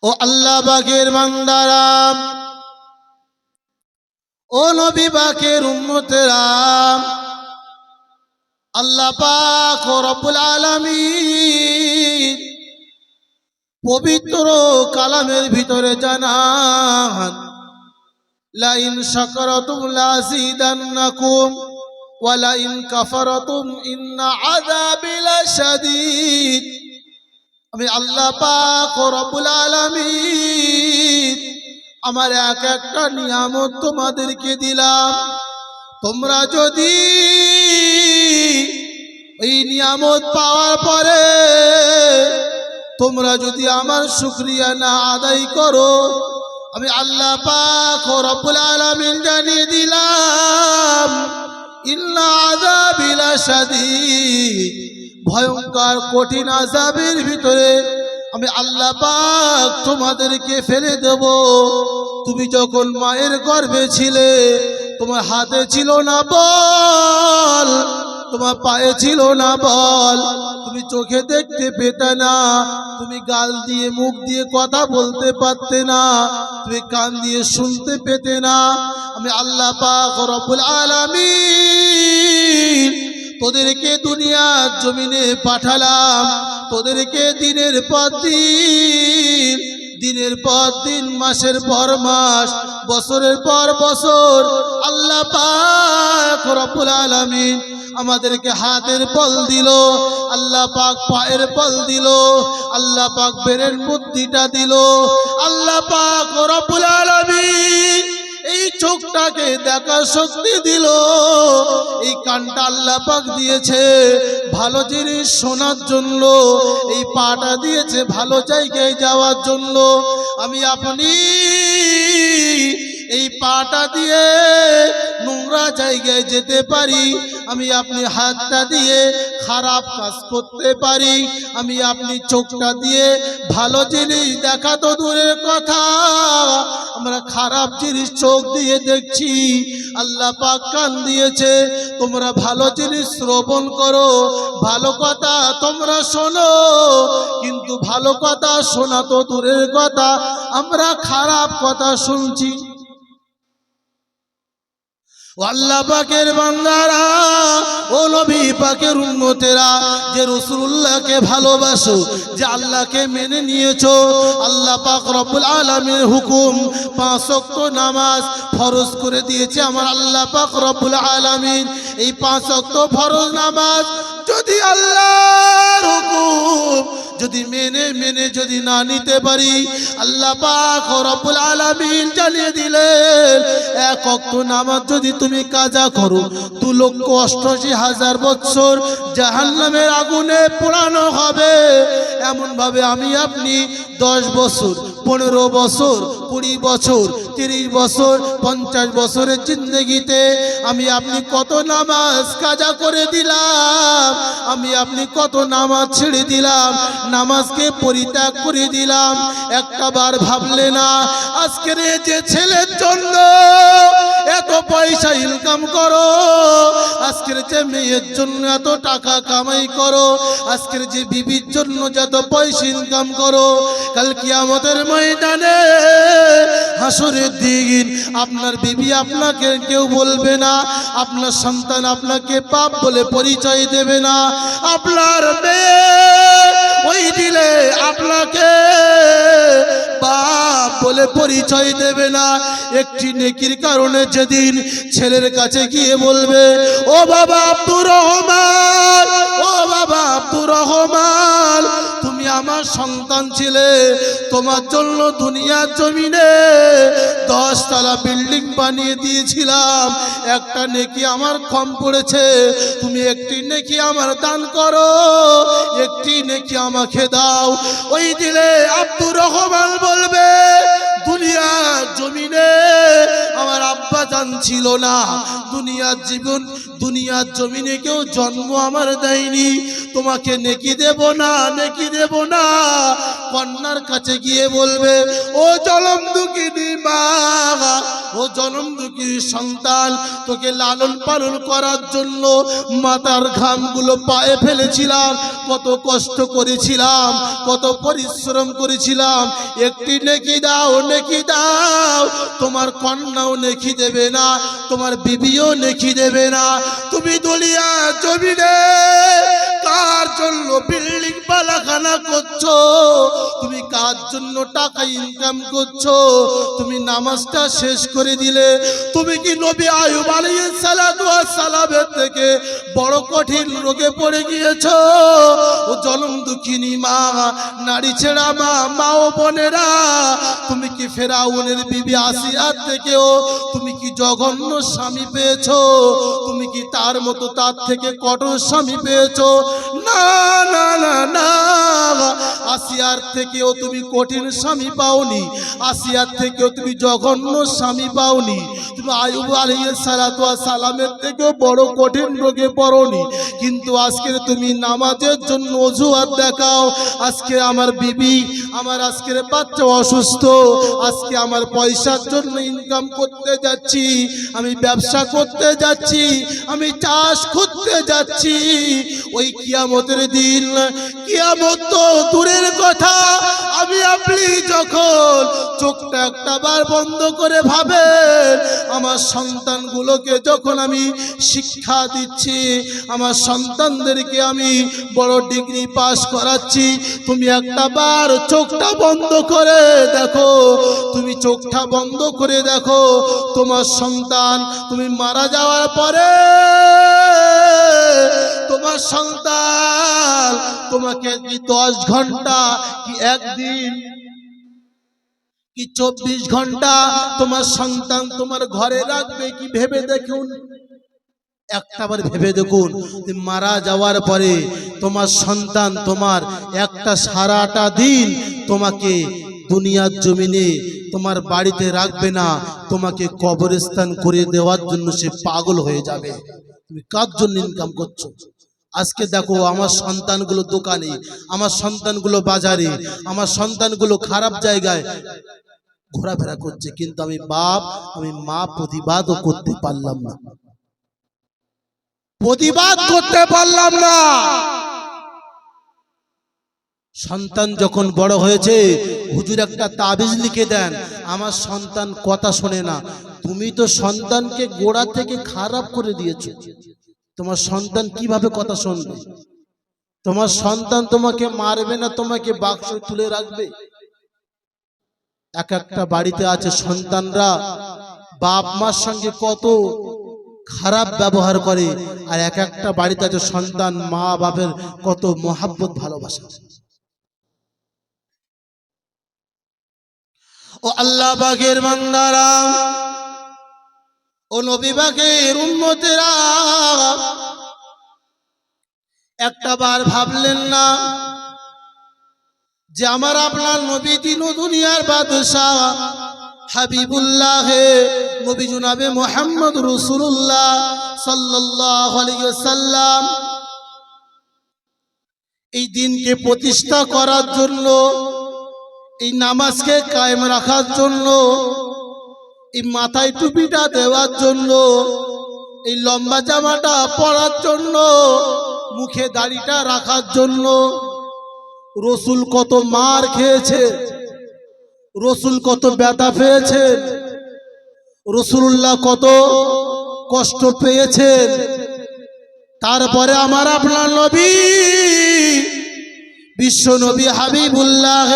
ও আল্লাহ পাকের বান্দারা, ও নবী পাকের উম্মতেরা, আল্লাহ পাক রব্বুল আলামিন পবিত্র কালামের ভিতরে জানান, লা ইন শাকারতুম লাযিদান্নাকুম ওয়া লা ইন কাফারতুম ইন্না আযাবি লাশাদীদ। আমি আল্লাহ পাক রব্বুল আলামিন আমার এক একটা নিয়ামত তোমাদেরকে দিলাম, তোমরা যদি এই নিয়ামত পাওয়ার পরে তোমরা যদি আমার শুকরিয়া না আদায় করো, আমি আল্লাহ পাক রব্বুল আলামিন জানিয়ে দিলাম, ইন্না আযাবি লাশাদীদ, ভয়ঙ্কর কঠিন আযাবের ভিতরে আমি আল্লাহ পাক তোমাদেরকে ফেলে দেব। তুমি যখন মায়ের গর্ভে ছিলে, তোমার হাতে ছিল না বল, তোমার পায়ে ছিল না বল, তুমি চোখে দেখতে পেতে না, তুমি গাল দিয়ে মুখ দিয়ে কথা বলতে পারতে না, তুমি কান দিয়ে শুনতে পেতে না। আমি আল্লাহ পাক রব্বুল আলামিন তোদেরকে দুনিয়ার জমিনে পাঠালাম, তোদেরকে দিনের পর দিন, দিনের পর দিন, মাসের পর মাস, বছরের পর বছর আল্লাহ পাক রব্বুল আলামিন আমাদেরকে হাতের বল দিল, আল্লাহ পাক পায়ের বল দিল, আল্লাহ পাক বেরের বুদ্ধিটা দিল, আল্লাহ পাক রব্বুল আলামিন এই চোখটাকে দেখার শক্তি দিল, এই কানটা আল্লাহ পাক দিয়েছে ভালো জিনিস শোনার জন্য, এই পাটা দিয়েছে ভালো জায়গায় যাওয়ার জন্য। আমি আপনি এই পাটা দিয়ে নোংরা জায়গায় যেতে পারি, আমি আপনি হাতটা দিয়ে খারাপ কাজ করতে পারি, আমি আপনি চোখটা দিয়ে ভালো জিনিস দেখা তো দূরের কথা, আমরা খারাপ জিনিস চোখ দিয়ে দেখছি। আল্লাহ পাক কান দিয়েছে তোমরা ভালো জিনিস শ্রবণ করো, ভালো কথা তোমরা শোনো, কিন্তু ভালো কথা শোনা তো দূরের কথা, আমরা খারাপ কথা শুনছি। আল্লাহ পাকের বান্দারা, ও নবী পাকের উম্মতেরা, যে রাসূলুল্লাহকে ভালোবাসো, যে আল্লাহকে মেনে নিয়েছো, আল্লাহ পাক রব্বুল আলামিনের হুকুম 5 ওয়াক্ত নামাজ ফরজ করে দিয়েছে আমার আল্লাহ পাক রব্বুল আলামিন। এই 5 ওয়াক্ত ফরজ নামাজ যদি আল্লাহর হুকুম যদি মেনে যদি না নিতে পারি, আল্লাহ পাক রব্বুল আলামিন জানিয়ে দিলেন, 1 ওয়াক্ত নামাজ যদি তুমি কাজা করো 2,88,000 বছর জাহান্নামের আগুনে পোড়ানো হবে। এমন ভাবে আমি আপনি 10 বছর, 15 বছর, 20 বছর, 30 বছর, 50 বছরের জিন্দেগিতে আমি আপনি কত নামাজ কাজা করে দিলাম, আমি আপনি কত নামাজ ছেড়ে দিলাম, নামাজকে পরিত্যাগ করে দিলাম। একটা বার ভাবলে না, আজকের যে ছেলের জন্য এত পয়সা ইনকাম করো, আজকের যে মেয়ের জন্য এত টাকা কামাই করো, আজকের যে বিবির জন্য যত পয়সা ইনকাম করো, কাল কিয়ামতের ময়দানে হাসরের দিন আপনার বিবি আপনাকে কেউ বলবে না, আপনার সন্তান আপনাকে পাপ বলে পরিচয় দেবে না, আপনার মেয়ে ওই দিলে আপনাকে বাপ বলে পরিচয় দেবে না। একটি নেকির কারণে যেদিন ছেলের কাছে গিয়ে বলবে, ও বাবা আব্দুর রহমান, ও বাবা আব্দুর রহমান, তুমি আমার সন্তান ছিলে, তোমার জন্য দুনিয়ার জমিনে 10 তলা বিল্ডিং বানিয়ে দিয়েছিলাম, একটা নেকি আমার কম পড়েছে, তুমি একটি নেকি আমার দান করো, একটি নেকি আমাকে দাও। ওই দিলে আব্দুর রহমান বলবে, দুনিয়ার জমিনে আমার আব্বা জান ছিল না, দুনিয়ার জমিনে কেউ জন্ম আমার দেয়নি, তোমাকে নেকি দেব না, নেকি দেব না। কন্যার কাছে গিয়ে বলবে, ও জনম দুঃখিনী মা, ও জনম দুঃখিনী সন্তান, তোকে লালন পালন করার জন্য মাথার ঘামগুলো পায়ে ফেলেছিলাম, কত কষ্ট করেছিলাম, কত পরিশ্রম করেছিলাম, একটি নেকি দাও, নেকি দাও। তোমার কন্যাও নেকি দেবে না, তোমার বিবিও নেকি দেবে না। তুমি দুনিয়া জমিনে কার জন্য বিল্ডিং বালাখানা করছো? তুমি কার জন্য টাকা ইনকাম করছো? তুমি নামাজটা শেষ করে দিলে, তুমি কি নবী আয়ুব আলাইহিস সালাতু ওয়াস সালামের থেকে বড় কঠিন রোগে পড়ে গিয়েছো? ও জনম দুঃখিনী মা, নারী ছেড়া মা, মা ও বোনেরা, তুমি কি ফেরাউনের বিবি আসিয়ার থেকেও তুমি কি জঘন্য স্বামী পেয়েছো? তুমি কি তার মতো, তার থেকে কঠোর স্বামী পেয়েছো? না না না না, আসিয়ার থেকেও তুমি কঠিন স্বামী পাওনি, আসিয়ার থেকেও তুমি জঘন্য স্বামী পাওনি, তুমি আয়ুব আলাইহিস সালাতু ওয়াস সালামের থেকেও বড় কঠিন রোগে পড়োনি। কিন্তু আজকে তুমি নামাজের জন্য অজুহাত দেখাও, আজকে আমার বিবি, আমার আজকের বাচ্চা অসুস্থ, আজকে আমার পয়সার জন্য ইনকাম করতে যাচ্ছি, আমি ব্যবসা করতে যাচ্ছি, আমি চাষ করতে যাচ্ছি। ওই কিয়ামতের দিন, কিয়ামত তো দূরের কথা, আমি আপনি যখন চোখটা একটা বার বন্ধ করে ভাবেন, আমার সন্তানগুলোকে যখন আমি শিক্ষা দিচ্ছি, আমার সন্তানদেরকে আমি বড় ডিগ্রি পাস করাচ্ছি, তুমি একটা বার চোখটা বন্ধ করে দেখো, তুমি চোখটা বন্ধ করে দেখো, তোমার সন্তান তুমি মারা যাওয়ার পরে তোমার সন্তান তোমাকে কি 10 ঘন্টা, কি একদিন, কি 24 ঘন্টা তোমার সন্তান তোমার ঘরে রাখবে? কি ভেবে দেখুন, একটাবার ভেবে দেখুন, মারা যাওয়ার পরে তোমার সন্তান তোমার একটা সারাটা দিন তোমাকে দুনিয়ার জমিনে তোমার বাড়িতে রাখবে না, তোমাকে কবরস্থান করে দেওয়ার জন্য সে পাগল হয়ে যাবে। তুমি কার জন্য ইনকাম করছো? আজকে দেখো, আমার সন্তানগুলো দোকানে, আমার সন্তানগুলো বাজারে, আমার সন্তানগুলো খারাপ জায়গায় ঘোরাফেরা করছে, কিন্তু আমি বাপ, আমি মা প্রতিবাদও করতে পারলাম না, প্রতিবাদ করতে পারলাম না। সন্তান যখন বড় হয়েছে, হুজুর একটা তাবিজ লিখে দেন, আমার সন্তান কথা শোনে না। তুমি তো সন্তানকে গোড়া থেকে খারাপ করে দিয়েছো, তোমার সন্তান কিভাবে কথা শুনবে? তোমার সন্তান তোমাকে মারবে না, তোমাকে বাক্স তুলে রাখবে। এক একটা বাড়িতে আছে সন্তানরা বাপ মার সঙ্গে কত খারাপ ব্যবহার করে, আর এক একটা বাড়িতে আছে সন্তান মা বাপের কত মহাব্বত ভালোবাসা। ও আল্লাহ পাকের বান্দারা, ও নবী পাকের উম্মতেরা, একটা বার ভাবলেন না যে আমার আপনার নবী দিন ও দুনিয়ার বাদশাহ হাবিবুল্লাহ নবী জনাবে মুহাম্মদ রাসূলুল্লাহ সাল্লাল্লাহু আলাইহি ওয়াসাল্লাম এই দিনকে প্রতিষ্ঠা করার জন্য, এই নামাজকে কায়েম রাখার জন্য, এই মাথায় টুপিটা দেওয়ার জন্য, এই লম্বা জামাটা পরার জন্য, মুখে দাড়িটা রাখার জন্য রসুল কত মার খেয়েছে, রসুল কত ব্যথা পেয়েছেন, রসুল্লাহ কত কষ্ট পেয়েছেন। তারপরে আমার আপনার নবী, বিশ্ব নবী হাবিবুল্লাহ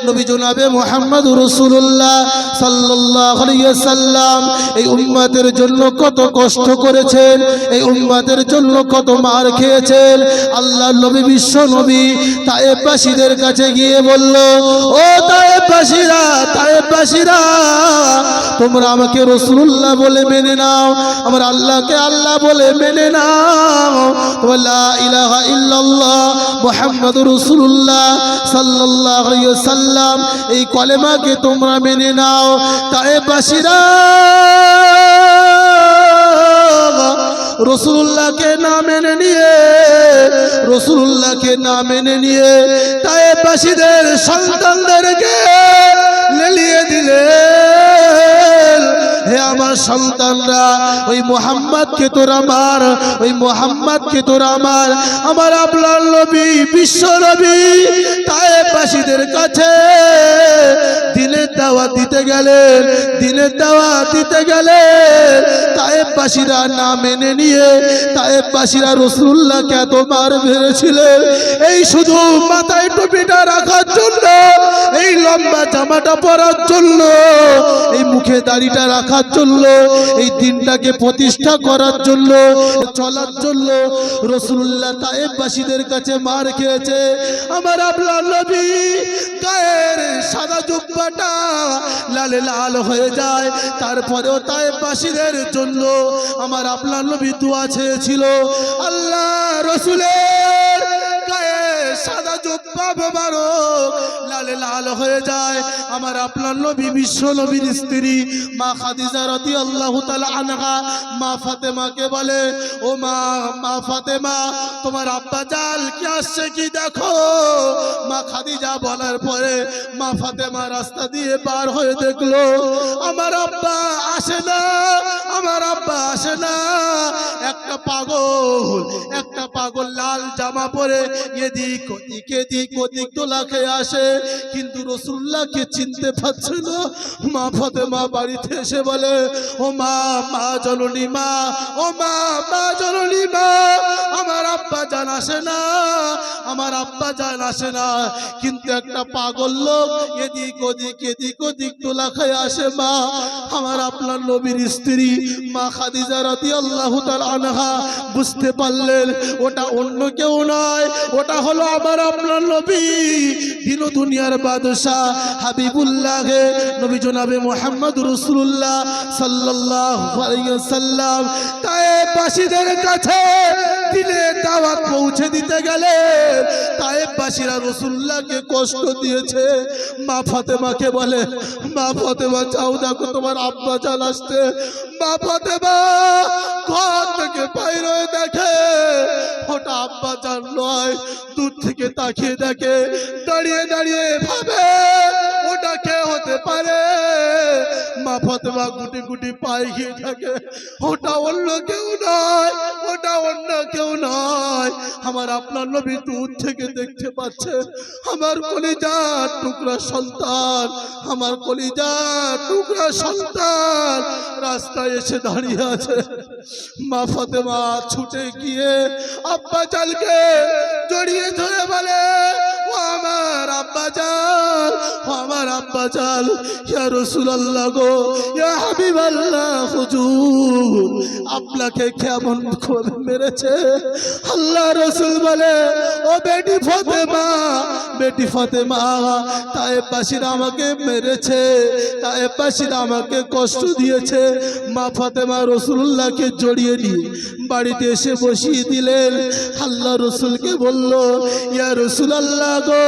নবী জনাবে মুহাম্মদ রাসূলুল্লাহ সাল্লাল্লাহু আলাইহি ওয়াসাল্লাম এই উম্মতের জন্য কত কষ্ট করেছেন, এই উম্মতের জন্য কত মার খেয়েছেন। আল্লাহর নবী বিশ্ব নবী তায়েফবাসীদের কাছে গিয়ে বলল, ও তায়েফবাসীরা, তায়েফবাসীরা, তোমরা আমাকে রাসূলুল্লাহ বলে মেনে নাও, আমার আল্লাহকে আল্লাহ বলে মেনে নাও, তোমরা লা ইলাহা ইল্লাল্লাহ মুহাম্মাদুর রাসূলুল্লাহ রাসূলুল্লাহ সাল্লাল্লাহু আলাইহি ওয়াসাল্লাম এই কলেমাকে তোমরা মেনে নাও। তায়েফবাসীরা রাসূলুল্লাহকে না মেনে নিয়ে রাসূলুল্লাহকে না মেনে নিয়ে তায়েফবাসীদের সন্তানদেরকে লেলিয়ে দিলেন। হে আমার সন্তানরা, ওই মুহাম্মদকে তোরা মার, ওই মুহাম্মদকে তোরা মার। আমার আপনার নবী, বিশ্ব নবী তায়েফবাসীদের কাছে দিনের দাওয়াত দিতে গেলেন, দিনের দাওয়াত দিতে গেলেন। তায়েফবাসীরা না মেনে নিয়ে তায়েফবাসীরা রাসূলুল্লাহকে এত মার মেরেছিলেন, এই শুধু মাথায় টুপিটা রাখার জন্য, এই লম্বা জামাটা পরার জন্য, এই মুখে দাড়িটা রাখার জন্য, এই দিনটাকে প্রতিষ্ঠা করার জন্য, চলার জন্য রাসূলুল্লাহ তায়েফবাসীদের কাছে মার খেয়েছে। আমার আপনার নবী গায়ের সাদা জুব্বাটা লালে লাল হয়ে যায়, তারপরেও তায়েফবাসীদের জন্য আমার আপনার নবী দোয়া চেয়েছিল, আল্লাহ রাসূলের গায়ে সাদা জুব্বা মোবারক লালে লাল হয়ে যায়। আমার আপনার নবী বিশ্ব নবীর স্ত্রী মা খাদিজা রাদিয়াল্লাহু তাআলা আনহা মা ফাতেমাকে বলে, ও মা ফাতেমা, তোমার আব্বা জাল কি আসছে কি দেখো। মা খাদিজা বলার পরে মা ফাতেমা রাস্তা দিয়ে পার হয়ে দেখলো আমার আব্বা আসে না, আমার আব্বা আসে না। একটা পাগল লাল জামা পরে এদিক ওদিক দোলা খেয়ে আসে, কিন্তু রাসূলুল্লাহকে চিনতে পারছে না। মা ফাতেমা বাড়িতে এসে বলে, ও মা জননী মা, ও মা জননী মা, আমার আব্বা জান আসে না, আমার আব্বা জান আসে না। কিন্তু একটা পাগল লোক এদিক ওদিক দোলা খেয়ে আসে। মা, আমার আপনার নবীর স্ত্রী মা খাদিজা রাদিয়াল্লাহু তাআলা আনহা বুঝতে পারলেন ওটা অন্য কেউ নয়, ওটা হলো আমার আপনার নবী, দিন দুনিয়ার বাদশা হাবিবুল্লাহ নবী জনাবে মুহাম্মদ রাসূলুল্লাহ সাল্লাল্লাহু আলাইহি ওয়াসাল্লাম তায়েফবাসীদের কাছে দিনের দাওয়াত পৌঁছে দিতে গেলে তায়েফবাসীরা রাসূলুল্লাহকে কষ্ট দিয়েছে। মা ফাতেমাকে বলে, মা ফাতেমা যাও দেখো তোমার আব্বা জান আসছে। মা ফাতেমা ঘর থেকে বাইরে হয়ে দেখে ওটা আব্বা জান নয়, দূর থেকে তাকিয়ে দেখে, দাঁড়িয়ে দাঁড়িয়ে ভাবে ওটা কে হতে পারে। মা ফাতেমা গুটি পায়ে গিয়ে থাকে, ওটা অন্য কেউ নয়, ওটা অন্য কেউ নয়। আমার আপনার নবী দূর থেকে দেখতে পাচ্ছে আমার কলিজার টুকরা সন্তান, আমার কলিজার টুকরা সন্তান রাস্তায় এসে দাঁড়িয়ে আছে। মা ফাতেমা ছুটে গিয়ে আব্বা জানকে জড়িয়ে ধরে বলে, ও আমার আব্বা জান, ও আমার আব্বা জান, ইয়া রাসূলুল্লাহ গো, ইয়া হাবিবাল্লাহ হুজুর, আপনাকে কেমন করে মেরেছে। আল্লাহ রাসূল বলে, ও বেটি ফাতেমা, তায়েফবাসীরা আমাকে মেরেছে, তায়েফবাসীরা আমাকে কষ্ট দিয়েছে। মা ফাতেমা রাসূলুল্লাহকে জড়িয়ে নিয়ে বাড়িতে এসে বসিয়ে দিলেন। আল্লাহ রাসূলকে বলল, ইয়া রাসূলুল্লাহ গো,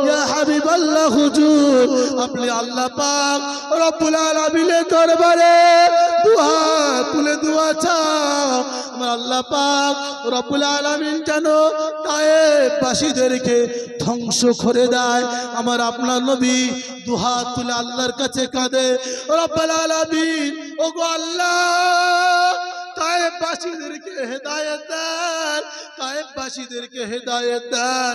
ইয়া হাবিবাল্লাহ হুজুর, আপনি আল্লাহ পাক রব্বুল আলামিনের দরবারে তুলে দোয়া চাও, আমার আল্লাহ পাক রব্বুল আলামিন যেন তায়েফবাসীদেরকে ধ্বংস করে দেয়। আমার আপনার নবী দুহাত তুলে আল্লাহর কাছে কাঁদে, রব্বুল আলামিন, ওগো আল্লাহ, তায়েফবাসীদেরকে হেদায়েত দেন, তায়েফবাসীদেরকে হেদায়েত দেন।